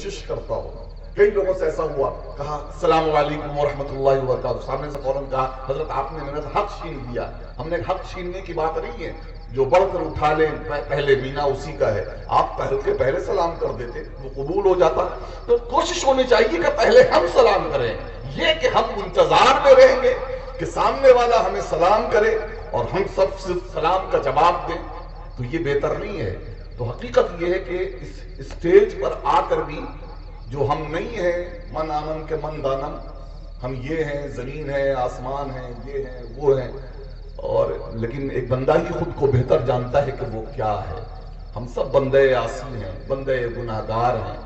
کوشش کرتا ہوں. کئی لوگوں سے ایسا ہوا, کہا السلام علیکم ورحمۃ اللہ وبرکاتہ, سامنے سے فوراً کہا حضرت آپ نے میرے سے حق چھین لیا. ہم نے حق چھیننے کی بات نہیں ہے, جو بڑھ کر اٹھا لیں پہلے مینا اسی کا ہے. آپ پہلے سلام کر دیتے وہ قبول ہو جاتا. تو کوشش ہونی چاہیے کہ پہلے ہم سلام کریں. یہ کہ ہم انتظار میں رہیں گے کہ سامنے والا ہمیں سلام کرے اور ہم سب صرف سلام کا جواب دیں, تو یہ بہتر نہیں ہے. تو حقیقت یہ ہے کہ اس اسٹیج پر آ کر بھی جو ہم نہیں ہیں من آنم کے من دانم, ہم یہ ہیں, زمین ہے, آسمان ہے, یہ ہیں, وہ ہیں, اور لیکن ایک بندہ ہی خود کو بہتر جانتا ہے کہ وہ کیا ہے. ہم سب بندے عاصی ہیں, بندے گناہگار ہیں.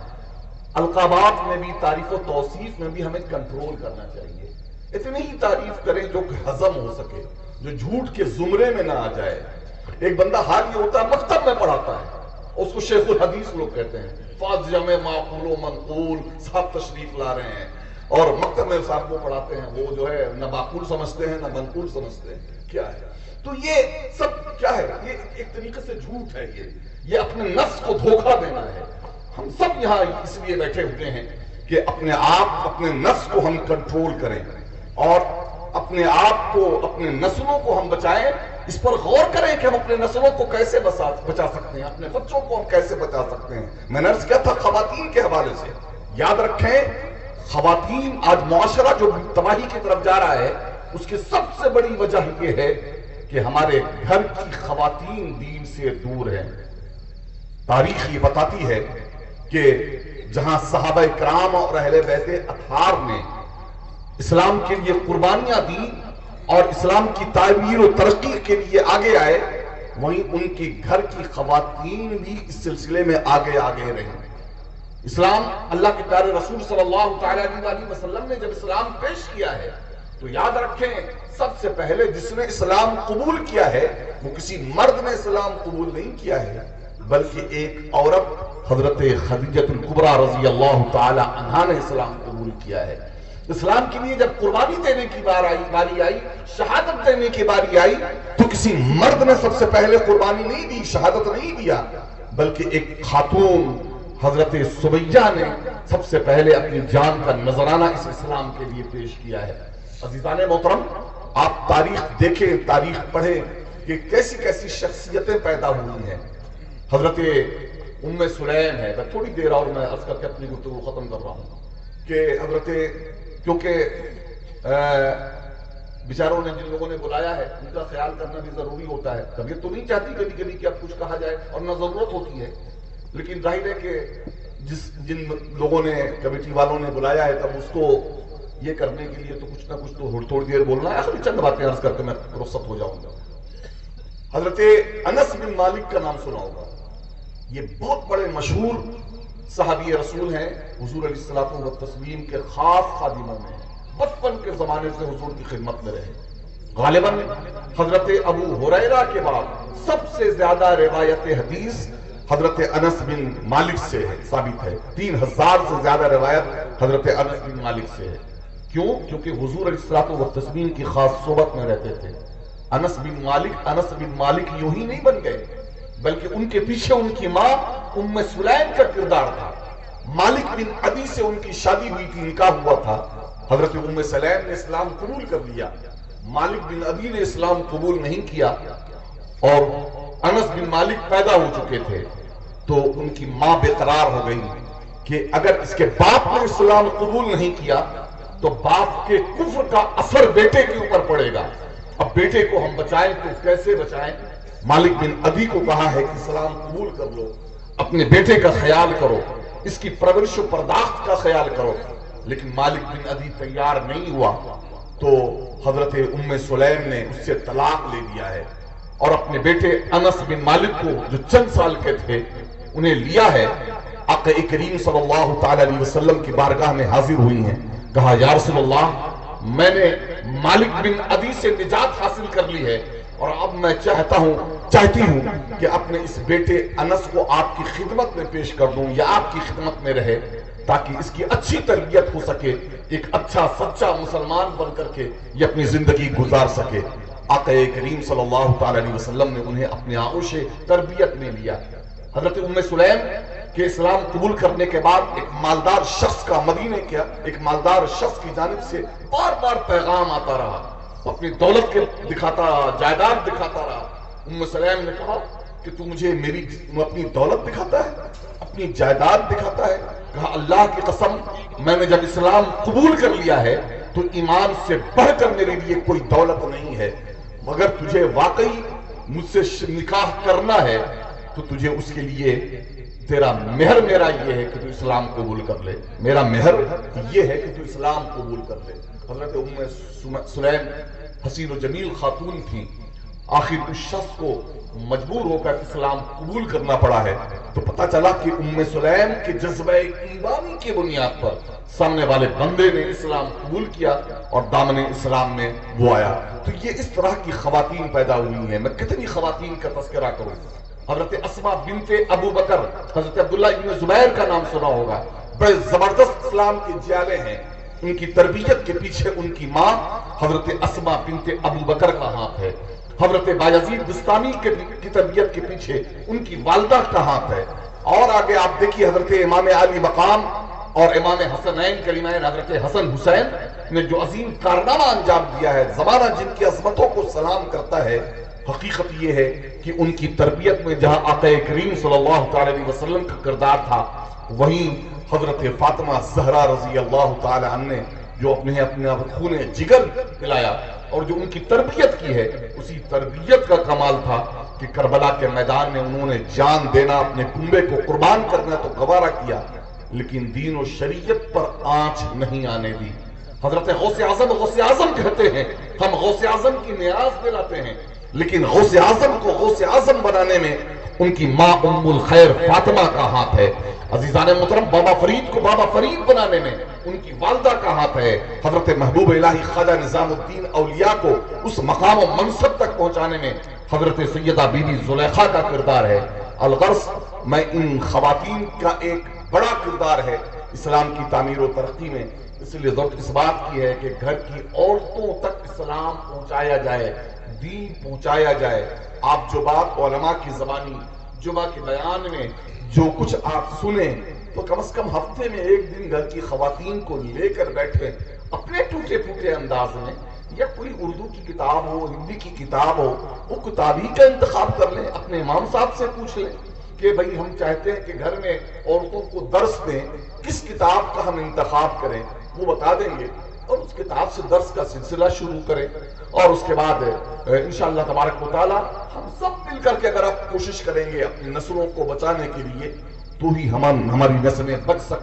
القابات میں بھی, تعریف و توصیف میں بھی ہمیں کنٹرول کرنا چاہیے. اتنی ہی تعریف کریں جو کہ ہضم ہو سکے, جو جھوٹ کے زمرے میں نہ آ جائے. ایک بندہ حال یہ ہوتا ہے مکتب میں پڑھاتا ہے, اس کو شیخ الحدیث لوگ کہتے ہیں, فاض جمع معقول و منقول صاحب تشریف لا رہے ہیں, اور مکتب میں صاحب کو پڑھاتے ہیں, وہ جو ہے نہ معقول سمجھتے ہیں نہ منقول سمجھتے ہیں. کیا ہے تو یہ سب کیا ہے, یہ ایک طریقے سے جھوٹ ہے. یہ اپنے نفس کو دھوکہ دینا ہے. ہم سب یہاں اس لیے بیٹھے ہوئے ہیں کہ اپنے آپ, اپنے نفس کو ہم کنٹرول کریں اور اپنے آپ کو, اپنے نسلوں کو ہم بچائیں. اس پر غور کریں کہ ہم اپنے نسلوں کو کیسے بچا سکتے ہیں, اپنے بچوں کو ہم کیسے بچا سکتے ہیں. میں نے عرض کیا تھا خواتین کے حوالے سے, یاد رکھیں خواتین, آج معاشرہ جو تباہی کی طرف جا رہا ہے اس کی سب سے بڑی وجہ یہ ہے کہ ہمارے گھر کی خواتین دین سے دور ہیں. تاریخ یہ بتاتی ہے کہ جہاں صحابہ کرام اور اہل بیت اطہار نے اسلام کے لیے قربانیاں دی اور اسلام کی تعمیر و ترقی کے لیے آگے آئے, وہیں ان کی گھر کی خواتین بھی اس سلسلے میں آگے رہی. اسلام, اللہ کے پیارے رسول صلی اللہ تعالی علیہ وسلم نے جب اسلام پیش کیا ہے تو یاد رکھیں سب سے پہلے جس نے اسلام قبول کیا ہے وہ کسی مرد نے اسلام قبول نہیں کیا ہے, بلکہ ایک عورت حضرت خدیجہ الکبریٰ رضی اللہ تعالی عنہا نے اسلام قبول کیا ہے. اسلام کے لیے جب قربانی دینے کی باری آئی, شہادت دینے کی باری آئی, تو کسی مرد نے سب سے پہلے قربانی نہیں دی, شہادت نہیں دیا, بلکہ ایک خاتون حضرت سمیہ نے سب سے پہلے اپنی جان کا نذرانہ اس اسلام کے لیے پیش کیا ہے. عزیزان محترم, آپ تاریخ دیکھیں, تاریخ پڑھیں کہ کیسی کیسی شخصیتیں پیدا ہوئی ہیں. حضرت ام سلیم ہے, میں تھوڑی دیر اور میں عرض کر کے اپنی گفتگو ختم کر رہا ہوں کہ حضرت, کیونکہ بیچاروں نے, جن لوگوں نے بلایا ہے ان کا خیال کرنا بھی ضروری ہوتا ہے. طبیعت تو نہیں چاہتی کبھی کبھی کہ اب کچھ کہا جائے, اور نہ ضرورت ہوتی ہے, لیکن ظاہر ہے کہ جن لوگوں نے, کمیٹی والوں نے بلایا ہے, تب اس کو یہ کرنے کے لیے تو کچھ نہ کچھ تو تھوڑی دیر بولنا ہے. چند باتیں عرض کر کے میں رخصت ہو جاؤں گا. حضرت انس بن مالک کا نام سنا ہوگا, یہ بہت بڑے مشہور صحابی رسول ہیں, حضور علیہ الصلوۃ والتسلیم کے خاص خادموں میں, بچپن کے زمانے سے حضور کی خدمت میں رہے. غالباً حضرت ابو ہریرہ کے بعد سب سے زیادہ روایت حدیث حضرت انس بن مالک سے ثابت ہے. 3000 سے زیادہ روایت حضرت انس بن مالک سے ہے. کیوں؟ کیونکہ حضور علیہ الصلوۃ والتسلیم کی خاص صحبت میں رہتے تھے. انس بن مالک یوں ہی نہیں بن گئے, بلکہ ان کے پیچھے ان کی ماں ام سلیم کا کردار تھا. مالک بن عدی سے ان کی شادی ہوئی تھی, نکاح ہوا تھا. حضرت ام سلیم نے اسلام قبول کر لیا, مالک بن عدی نے اسلام قبول نہیں کیا, اور انس بن مالک پیدا ہو چکے تھے. تو ان کی ماں بے قرار ہو گئی کہ اگر اس کے باپ نے اسلام قبول نہیں کیا تو باپ کے کفر کا اثر بیٹے کے اوپر پڑے گا. اب بیٹے کو ہم بچائیں تو کیسے بچائیں؟ مالک بن عدی کو کہا ہے کہ اسلام قبول کر لو, اپنے بیٹے کا خیال کرو, اس کی پرورش و پرداخت کا خیال کرو. لیکن مالک بن عدی تیار نہیں ہوا, تو حضرت ام سلیم نے اس سے طلاق لے دیا ہے, اور اپنے بیٹے انس بن مالک کو جو چند سال کے تھے انہیں لیا ہے. آقا کریم صلی اللہ تعالی علیہ وسلم کی بارگاہ میں حاضر ہوئی ہیں, کہا یا رسول اللہ, میں نے مالک بن عدی سے نجات حاصل کر لی ہے, اور اب میں چاہتی ہوں کہ اپنے اس بیٹے انس کو آپ کی خدمت میں پیش کر دوں, یا آپ کی خدمت میں رہے, تاکہ اس کی اچھی تربیت ہو سکے, ایک اچھا سچا مسلمان بن کر کے یہ اپنی زندگی گزار سکے. آقا کریم صلی اللہ تعالی علیہ وسلم نے انہیں اپنے آغوش تربیت میں لیا. حضرت ام سلیم کہ اسلام قبول کرنے کے بعد ایک مالدار شخص کا مدینے کیا ایک مالدار شخص کی جانب سے بار بار پیغام آتا رہا، اپنی دولت کے دکھاتا رہا، جائیداد دکھاتا رہا۔ ام سلیم نے کہا کہ تو مجھے اپنی دولت دکھاتا ہے، اپنی جائیداد دکھاتا ہے؟ کہا اللہ کی قسم، میں نے جب اسلام قبول کر لیا ہے تو ایمان سے بڑھ کر میرے لیے کوئی دولت نہیں ہے، مگر تجھے واقعی مجھ سے نکاح کرنا ہے تو تجھے اس کے لیے تیرا مہر میرا یہ ہے کہ تو اسلام قبول کر لے، میرا مہر یہ ہے کہ تو اسلام قبول کر لے۔ حضرت ام سلیم حسین و جمیل خاتون تھیں، آخر اس شخص کو مجبور ہو کر اسلام قبول کرنا پڑا ہے، تو پتہ چلا کہ ام سلیم کے جذبہ ایمانی کی بنیاد پر سامنے والے بندے نے اسلام قبول کیا اور دامن اسلام میں وہ آیا۔ تو یہ اس طرح کی خواتین پیدا ہوئی ہیں۔ میں کتنی خواتین کا تذکرہ کروں۔ حضرت اسماء بنت ابو بکر، حضرت عبداللہ ابن زبیر کا نام سنا ہوگا، بڑے زبردست اسلام کے جیالے ہیں۔ ان کی تربیت کے پیچھے ان کی ماں حضرت اسماء بنت ابو بکر کا ہاتھ ہے۔ حضرت بایزید بستامی کی تربیت کے پیچھے ان کی والدہ کا ہاتھ ہے۔ اور آگے آپ دیکھیے حضرت امام علی مقام اور امام حسنین کریمین حضرت حسن حسین نے جو عظیم کارنامہ انجام دیا ہے، زمانہ جن کی عظمتوں کو سلام کرتا ہے۔ حقیقت یہ ہے کہ ان کی تربیت میں جہاں آقا کریم صلی اللہ علیہ وسلم کا کردار تھا، وہیں حضرت فاطمہ زہرا رضی اللہ تعالی عنہ نے جو اپنے خون جگر پلایا اور جو ان کی تربیت کی ہے، اسی تربیت کا کمال تھا کہ کربلا کے میدان میں انہوں نے جان دینا، اپنے کنبے کو قربان کرنا تو گوارا کیا، لیکن دین و شریعت پر آنچ نہیں آنے دی۔ حضرت غوث اعظم کہتے ہیں ہم غوث اعظم کی نیاز دلاتے ہیں، لیکن غوث اعظم کو غوث اعظم بنانے میں ان کی ماں ام الخیر فاطمہ کا ہاتھ ہے۔ عزیزان محترم، بابا فرید کو بابا فرید بنانے میں ان کی والدہ کا ہاتھ ہے۔ حضرت محبوب الہی خواجہ نظام الدین اولیاء کو اس مقام و منصب تک پہنچانے میں حضرت سیدہ بی بی زلیخا کا کردار ہے۔ الغرض، میں ان خواتین کا ایک بڑا کردار ہے اسلام کی تعمیر و ترقی میں، اس لیے ضرورت اس بات کی ہے کہ گھر کی عورتوں تک اسلام پہنچایا جائے، دین پہنچایا جائے۔ آپ جو بات علماء کی زبانی جمعہ کے بیان میں جو کچھ آپ سنیں تو کم از کم ہفتے میں ایک دن گھر کی خواتین کو لے کر بیٹھیں، اپنے ٹوٹے پھوٹے انداز میں، یا کوئی اردو کی کتاب ہو، ہندی کی کتاب ہو، وہ کتابی کا انتخاب کر لیں، اپنے امام صاحب سے پوچھ لیں کہ بھئی ہم چاہتے ہیں کہ گھر میں عورتوں کو درس دیں، کس کتاب کا ہم انتخاب کریں، وہ بتا دیں گے، اور اس کتاب سے درس کا سلسلہ شروع کریں۔ اور اس کے بعد انشاءاللہ تبارک و تعالی ہم سب مل کر کے اگر آپ کوشش کریں گے اپنی نسلوں کو بچانے کے لیے، تو ہی ہماری نسلیں بچ سکتی ہیں۔